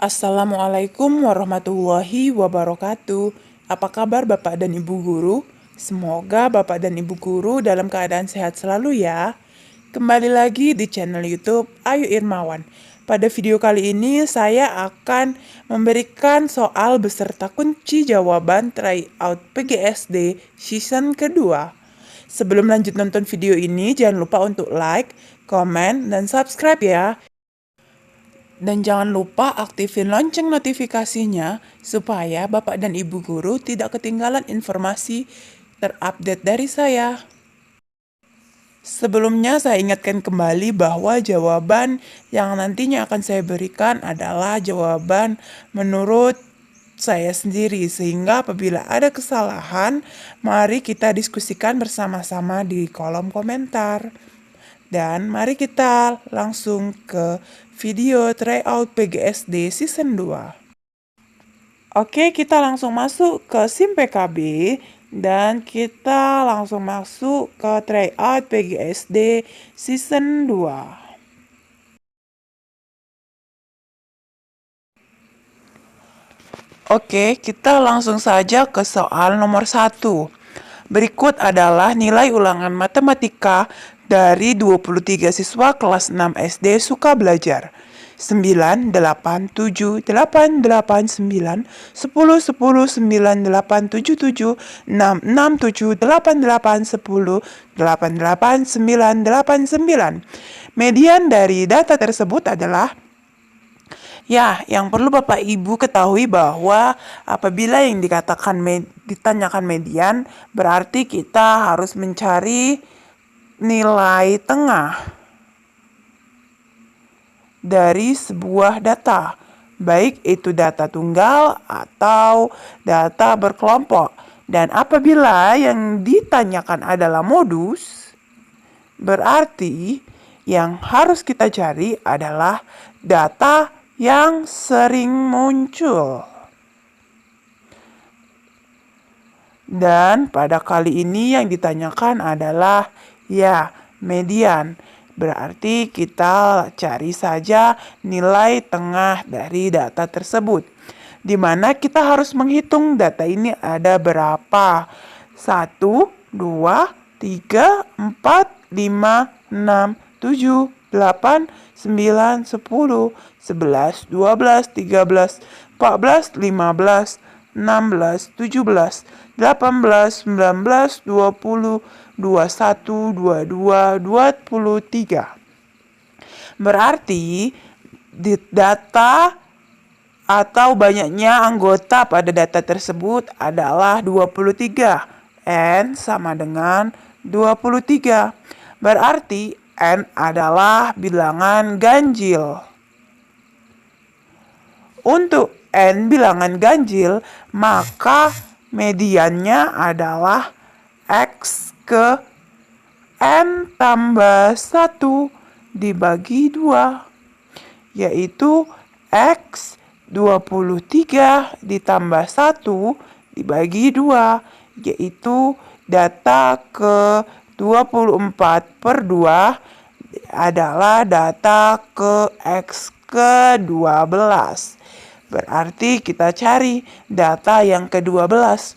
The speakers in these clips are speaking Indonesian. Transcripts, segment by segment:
Assalamualaikum warahmatullahi wabarakatuh. Apa kabar Bapak dan Ibu Guru? Semoga Bapak dan Ibu Guru dalam keadaan sehat selalu ya. Kembali lagi di channel YouTube Ayu Irmawan. Pada video kali ini saya akan memberikan soal beserta kunci jawaban tryout PGSD season kedua. Sebelum lanjut nonton video ini, jangan lupa untuk like, komen, dan subscribe ya. Dan jangan lupa aktifin lonceng notifikasinya supaya Bapak dan Ibu Guru tidak ketinggalan informasi terupdate dari saya. Sebelumnya saya ingatkan kembali bahwa jawaban yang nantinya akan saya berikan adalah jawaban menurut saya sendiri, sehingga apabila ada kesalahan, mari kita diskusikan bersama-sama di kolom komentar. Dan mari kita langsung ke video tryout PGSD season 2. Oke, kita langsung masuk ke SIM PKB dan kita langsung masuk ke tryout PGSD season 2. Oke, kita langsung saja ke soal nomor 1. Berikut adalah nilai ulangan matematika dari 23 siswa kelas 6 SD Suka Belajar. 9, 8, 7, 8, 8, 9, 10, 10, 9, 8, 7, 7, 6, 6, 7, 8, 8, 10, 8, 8, 9, 8, 9. Median dari data tersebut adalah ya, yang perlu Bapak Ibu ketahui bahwa apabila yang ditanyakan median, berarti kita harus mencari nilai tengah dari sebuah data, baik itu data tunggal atau data berkelompok. Dan apabila yang ditanyakan adalah modus, berarti yang harus kita cari adalah data yang sering muncul. Dan pada kali ini yang ditanyakan adalah ya median. Berarti kita cari saja nilai tengah dari data tersebut. Di mana kita harus menghitung data ini ada berapa. 1, 2, 3, 4, 5, 6, 7, 8, 9, 10, 11, 12, 13, 14, 15, 16, 17, 18, 19, 20, 21, 22, 23. Berarti data atau banyaknya anggota pada data tersebut adalah 23. N sama dengan 23. Berarti N adalah bilangan ganjil. Untuk N bilangan ganjil, maka mediannya adalah X ke N tambah 1 dibagi 2, yaitu X 23 ditambah 1 dibagi 2, yaitu data ke 24 per 2 adalah data ke X ke 12. Berarti kita cari data yang ke-12.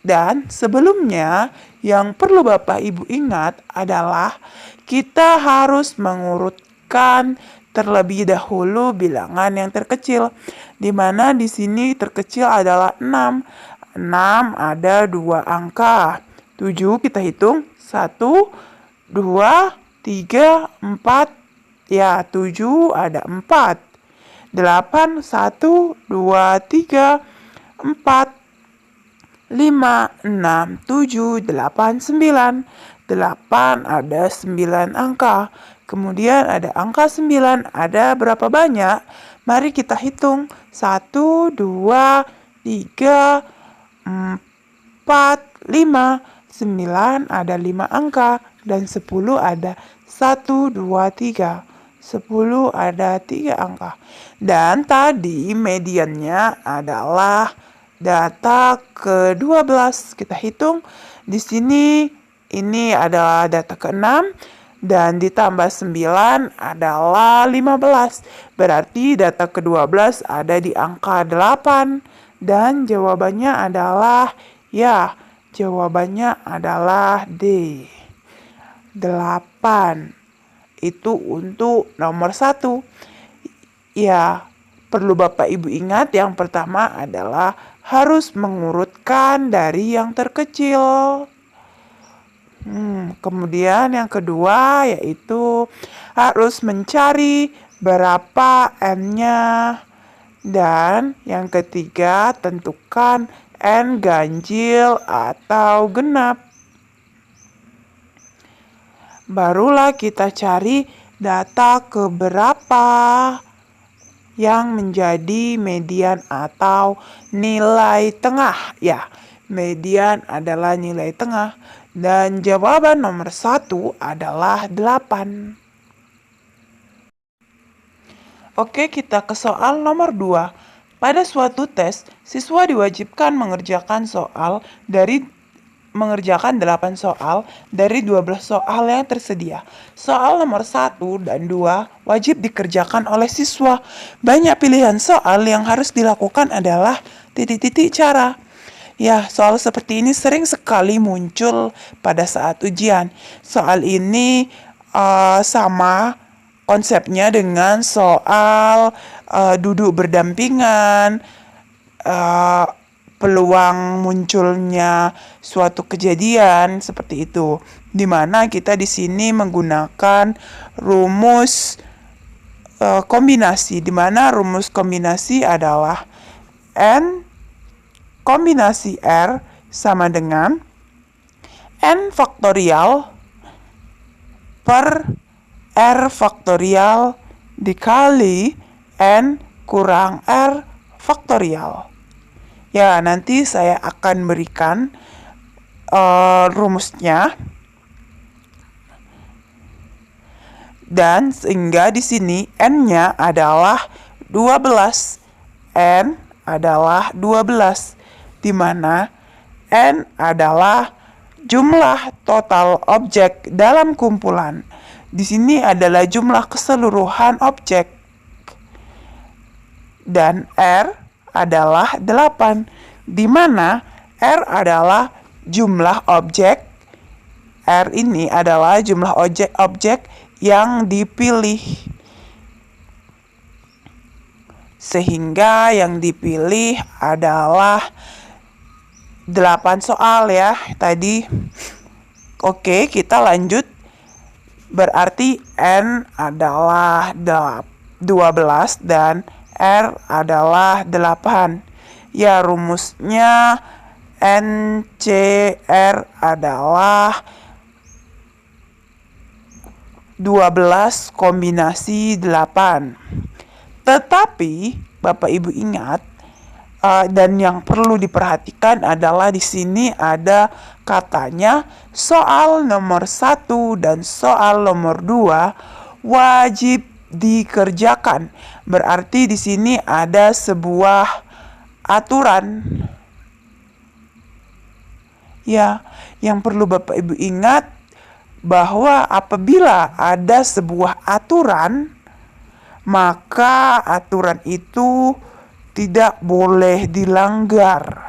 Dan sebelumnya yang perlu Bapak Ibu ingat adalah kita harus mengurutkan terlebih dahulu bilangan yang terkecil. Di mana di sini terkecil adalah 6. 6 ada 2 angka. 7 kita hitung 1, 2, 3, 4. Ya, 7 ada 4. 8, 1, 2, 3, 4, 5, 6, 7, 8, 9. 8 ada 9 angka. Kemudian ada angka 9, ada berapa banyak? Mari kita hitung. 1, 2, 3, 4, 5. 9 ada 5 angka. Dan 10 ada 1, 2, 3. 10 ada 3 angka. Dan tadi mediannya adalah data ke-12. Kita hitung di sini ini adalah data ke-6 dan ditambah 9 adalah 15. Berarti data ke-12 ada di angka 8. Dan jawabannya adalah, jawabannya adalah D. 8. Itu untuk nomor 1. Ya, perlu Bapak Ibu ingat yang pertama adalah harus mengurutkan dari yang terkecil. Kemudian yang kedua yaitu harus mencari berapa N-nya. Dan yang ketiga tentukan N ganjil atau genap. Barulah kita cari data keberapa yang menjadi median atau nilai tengah. Ya, median adalah nilai tengah. Dan jawaban nomor 1 adalah 8. Oke, kita ke soal nomor 2. Pada suatu tes, siswa diwajibkan mengerjakan 8 soal dari 12 soal yang tersedia. Soal nomor 1 dan 2 wajib dikerjakan oleh siswa. Banyak pilihan soal yang harus dilakukan adalah titik-titik cara. Ya, soal seperti ini sering sekali muncul pada saat ujian. Soal ini sama konsepnya dengan soal duduk berdampingan, peluang munculnya suatu kejadian seperti itu. Di mana kita di sini menggunakan rumus kombinasi, di mana rumus kombinasi adalah N kombinasi R sama dengan N faktorial per R faktorial dikali N kurang R faktorial. Ya, nanti saya akan berikan rumusnya. Dan sehingga di sini N-nya adalah 12. N adalah 12. Di mana N adalah jumlah total objek dalam kumpulan. Di sini adalah jumlah keseluruhan objek. Dan R adalah 8. Di mana R adalah jumlah objek. R ini adalah jumlah objek yang dipilih. Sehingga yang dipilih adalah 8 soal ya tadi. Oke, kita lanjut. Berarti N adalah 12 dan R adalah 8. Ya, rumusnya NCR adalah 12 kombinasi 8. Tetapi Bapak Ibu ingat, dan yang perlu diperhatikan adalah di sini ada katanya soal nomor 1 dan soal nomor 2 wajib dikerjakan. Berarti di sini ada sebuah aturan. Ya, yang perlu Bapak Ibu ingat bahwa apabila ada sebuah aturan, maka aturan itu tidak boleh dilanggar.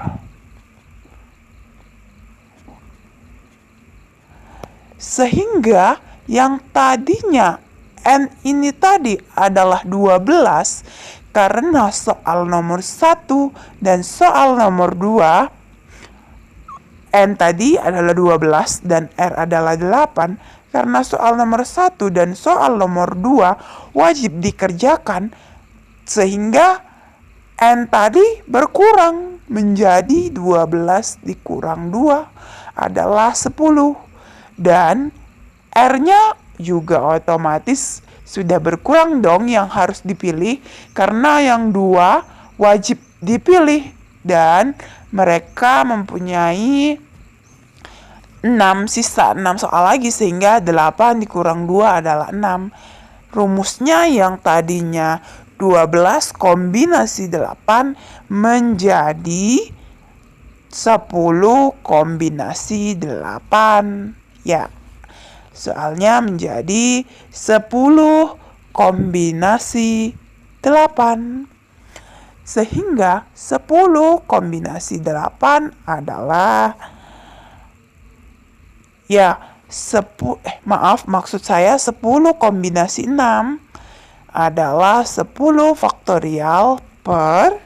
Sehingga yang tadinya N ini tadi adalah 12, karena soal nomor 1 dan soal nomor 2, N tadi adalah 12 dan R adalah 8, karena soal nomor 1 dan soal nomor 2 wajib dikerjakan, sehingga N tadi berkurang menjadi 12 dikurang 2 adalah 10. Dan R-nya juga otomatis sudah berkurang dong yang harus dipilih, karena yang 2 wajib dipilih dan mereka mempunyai 6, sisa 6 soal lagi, sehingga 8 dikurang 2 adalah 6. Rumusnya yang tadinya 12 kombinasi 8 menjadi 10 kombinasi 8. Ya, Soalnya menjadi 10 kombinasi 8. Sehingga 10 kombinasi 8 adalah maksud saya 10 kombinasi 6 adalah 10 faktorial per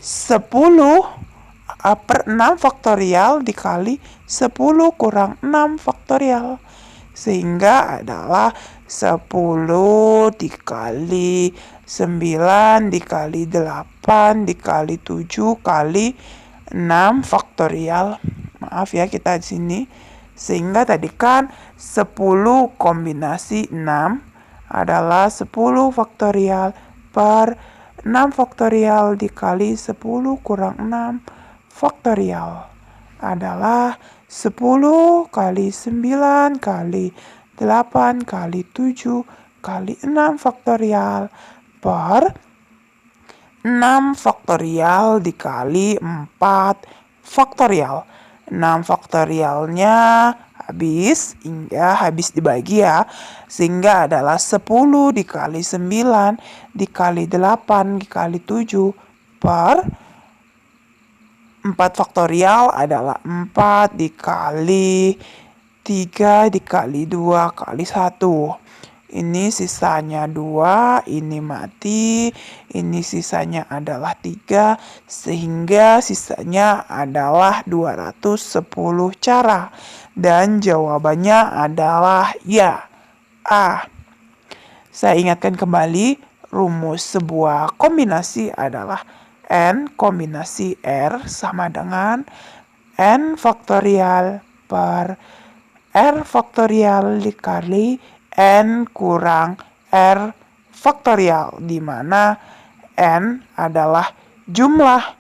6 faktorial dikali 10 kurang 6 faktorial. Sehingga adalah 10 dikali 9 dikali 8 dikali 7 kali 6 faktorial. Maaf ya kita di sini. Sehingga tadi kan 10 kombinasi 6 adalah 10 faktorial per 6 faktorial dikali 10 kurang 6 faktorial adalah 10 kali 9 kali 8 kali 7 kali 6 faktorial per 6 faktorial dikali 4 faktorial. 6 faktorialnya habis dibagi ya. Sehingga adalah 10 dikali 9 dikali 8 dikali 7 per 4 faktorial adalah 4 dikali 3 dikali 2 kali 1. Ini sisanya 2, ini mati, ini sisanya adalah 3, sehingga sisanya adalah 210 cara. Dan jawabannya adalah ya, A. Saya ingatkan kembali, rumus sebuah kombinasi adalah N kombinasi R sama dengan N faktorial per R faktorial dikali N kurang R faktorial, di mana N adalah jumlah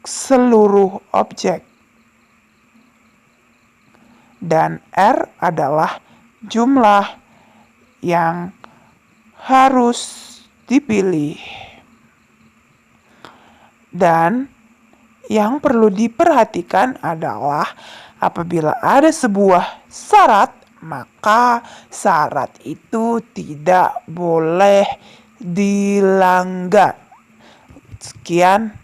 seluruh objek dan R adalah jumlah yang harus dipilih. Dan yang perlu diperhatikan adalah apabila ada sebuah syarat, maka syarat itu tidak boleh dilanggar. Sekian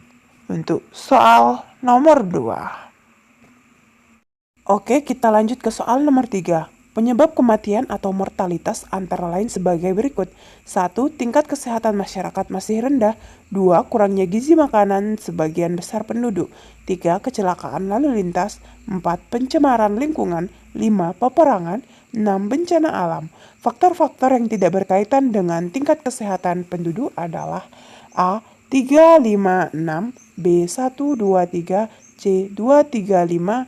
untuk soal nomor 2. Oke, kita lanjut ke soal nomor 3. Penyebab kematian atau mortalitas antara lain sebagai berikut. 1. Tingkat kesehatan masyarakat masih rendah. 2. Kurangnya gizi makanan sebagian besar penduduk. 3. Kecelakaan lalu lintas. 4. Pencemaran lingkungan. 5. Peperangan. 6. Bencana alam. Faktor-faktor yang tidak berkaitan dengan tingkat kesehatan penduduk adalah A. 3, 5, 6. B. 1, 2, 3. C. 2, 3, 5.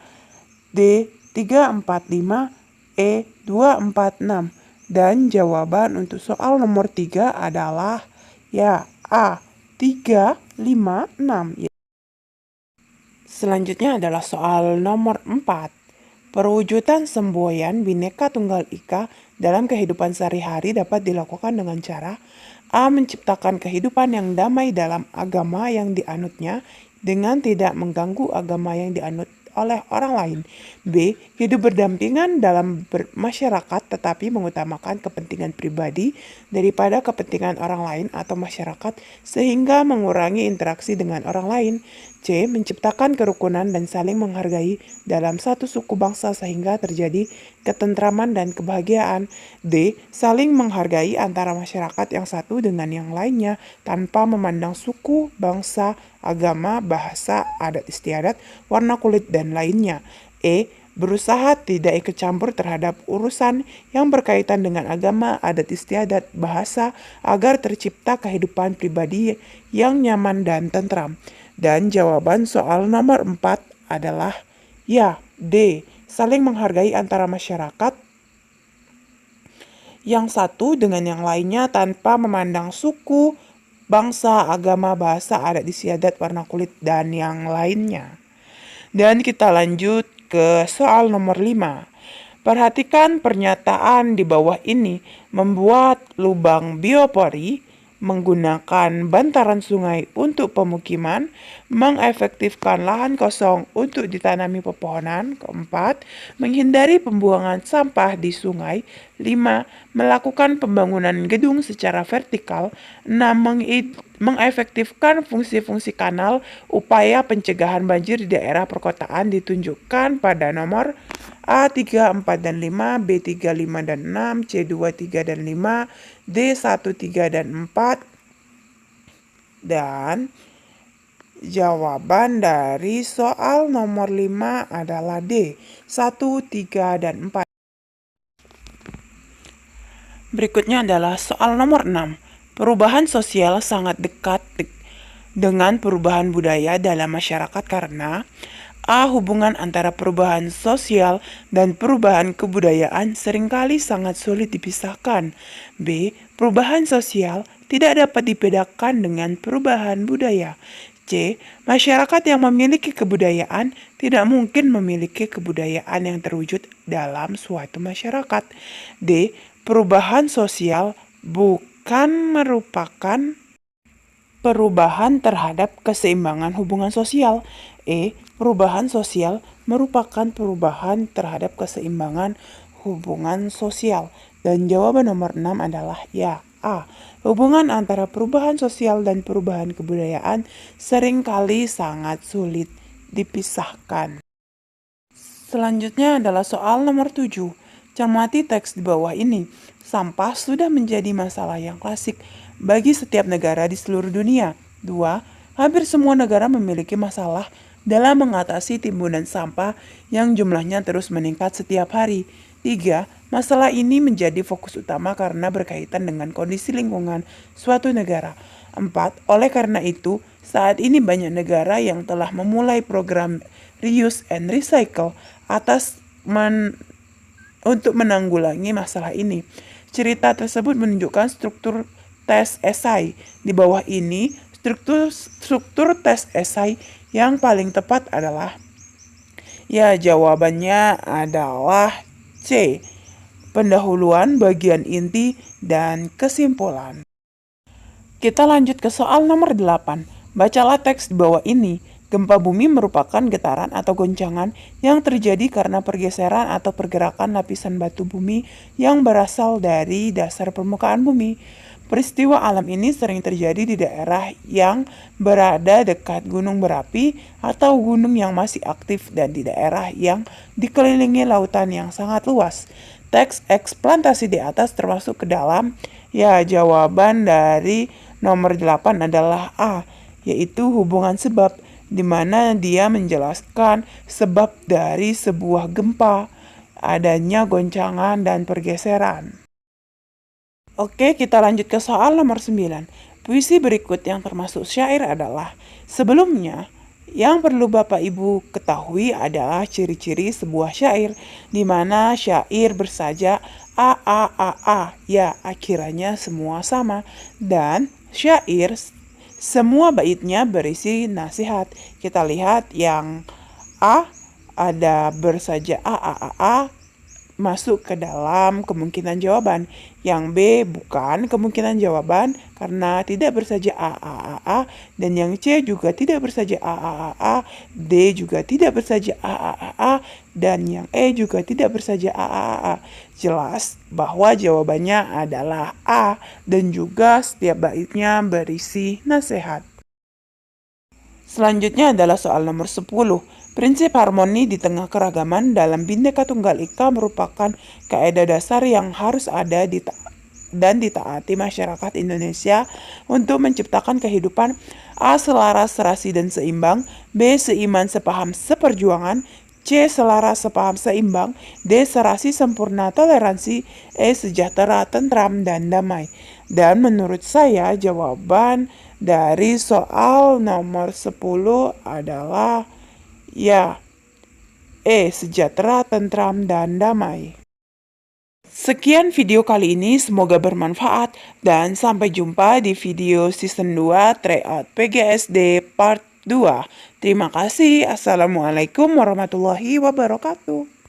D. 3, 4, 5. E. 246. Dan jawaban untuk soal nomor 3 adalah ya A. 3, 5, 6. Selanjutnya adalah soal nomor 4. Perwujudan semboyan Bhinneka Tunggal Ika dalam kehidupan sehari-hari dapat dilakukan dengan cara A. Menciptakan kehidupan yang damai dalam agama yang dianutnya dengan tidak mengganggu agama yang dianut oleh orang lain. B. Hidup berdampingan dalam masyarakat tetapi mengutamakan kepentingan pribadi daripada kepentingan orang lain atau masyarakat sehingga mengurangi interaksi dengan orang lain. C. Menciptakan kerukunan dan saling menghargai dalam satu suku bangsa sehingga terjadi ketentraman dan kebahagiaan. D. Saling menghargai antara masyarakat yang satu dengan yang lainnya tanpa memandang suku, bangsa, agama, bahasa, adat istiadat, warna kulit, dan lainnya. E. Berusaha tidak ikut campur terhadap urusan yang berkaitan dengan agama, adat istiadat, bahasa, agar tercipta kehidupan pribadi yang nyaman dan tentram. Dan jawaban soal nomor 4 adalah ya, D. Saling menghargai antara masyarakat yang satu dengan yang lainnya tanpa memandang suku, bangsa, agama, bahasa, adat istiadat, warna kulit, dan yang lainnya. Dan kita lanjut ke soal nomor 5. Perhatikan pernyataan di bawah ini. Membuat lubang biopori menggunakan bantaran sungai untuk pemukiman, mengefektifkan lahan kosong untuk ditanami pepohonan. Keempat, menghindari pembuangan sampah di sungai. 5. Melakukan pembangunan gedung secara vertikal. 6. Mengefektifkan fungsi-fungsi kanal. Upaya pencegahan banjir di daerah perkotaan ditunjukkan pada nomor A3, 4, dan 5, B3, 5, dan 6, C2, 3, dan 5, D1, 3, dan 4. Dan jawaban dari soal nomor 5 adalah D, 1, 3, dan 4. Berikutnya adalah soal nomor 6. Perubahan sosial sangat dekat dengan perubahan budaya dalam masyarakat karena A. Hubungan antara perubahan sosial dan perubahan kebudayaan seringkali sangat sulit dipisahkan. B. Perubahan sosial tidak dapat dibedakan dengan perubahan budaya. C. Masyarakat yang memiliki kebudayaan tidak mungkin memiliki kebudayaan yang terwujud dalam suatu masyarakat. D. Perubahan sosial bukan merupakan perubahan terhadap keseimbangan hubungan sosial. E. Perubahan sosial merupakan perubahan terhadap keseimbangan hubungan sosial. Dan jawaban nomor 6 adalah ya, A. Hubungan antara perubahan sosial dan perubahan kebudayaan seringkali sangat sulit dipisahkan. Selanjutnya adalah soal nomor 7. Cermati teks di bawah ini. Sampah sudah menjadi masalah yang klasik bagi setiap negara di seluruh dunia. 2. Hampir semua negara memiliki masalah dalam mengatasi timbunan sampah yang jumlahnya terus meningkat setiap hari. 3. Masalah ini menjadi fokus utama karena berkaitan dengan kondisi lingkungan suatu negara. 4. Oleh karena itu, saat ini banyak negara yang telah memulai program reuse and recycle untuk menanggulangi masalah ini. Cerita tersebut menunjukkan struktur tes esai. Di bawah ini, struktur tes esai yang paling tepat adalah, ya jawabannya adalah C. Pendahuluan, bagian inti, dan kesimpulan. Kita lanjut ke soal nomor 8. Bacalah teks di bawah ini. Gempa bumi merupakan getaran atau goncangan yang terjadi karena pergeseran atau pergerakan lapisan batu bumi yang berasal dari dasar permukaan bumi. Peristiwa alam ini sering terjadi di daerah yang berada dekat gunung berapi atau gunung yang masih aktif dan di daerah yang dikelilingi lautan yang sangat luas. Teks eksplantasi di atas termasuk ke dalam, ya jawaban dari nomor 8 adalah A, yaitu hubungan sebab, di mana dia menjelaskan sebab dari sebuah gempa, adanya goncangan dan pergeseran. Oke, kita lanjut ke soal nomor 9. Puisi berikut yang termasuk syair adalah, sebelumnya, yang perlu Bapak Ibu ketahui adalah ciri-ciri sebuah syair, di mana syair bersaja A, ya akhirannya semua sama, dan syair semua baitnya berisi nasihat. Kita lihat yang A ada bersaja A, masuk ke dalam kemungkinan jawaban. Yang B bukan kemungkinan jawaban karena tidak bersaja A, dan yang C juga tidak bersaja A, D juga tidak bersaja A, dan yang E juga tidak bersaja A. Jelas bahwa jawabannya adalah A dan juga setiap baitnya berisi nasihat. Selanjutnya adalah soal nomor 10. Prinsip harmoni di tengah keragaman dalam Bhinneka Tunggal Ika merupakan kaidah dasar yang harus ada dan ditaati masyarakat Indonesia untuk menciptakan kehidupan A. Selaras, serasi, dan seimbang. B. Seiman, sepaham, seperjuangan. C. Selaras, sepaham, seimbang. D. Serasi, sempurna, toleransi. E. Sejahtera, tentram, dan damai. Dan menurut saya jawaban dari soal nomor 10 adalah ya, E. Sejahtera, tentram, dan damai. Sekian video kali ini, semoga bermanfaat dan sampai jumpa di video season 2 Tryout PGSD part 2. Terima kasih. Assalamualaikum warahmatullahi wabarakatuh.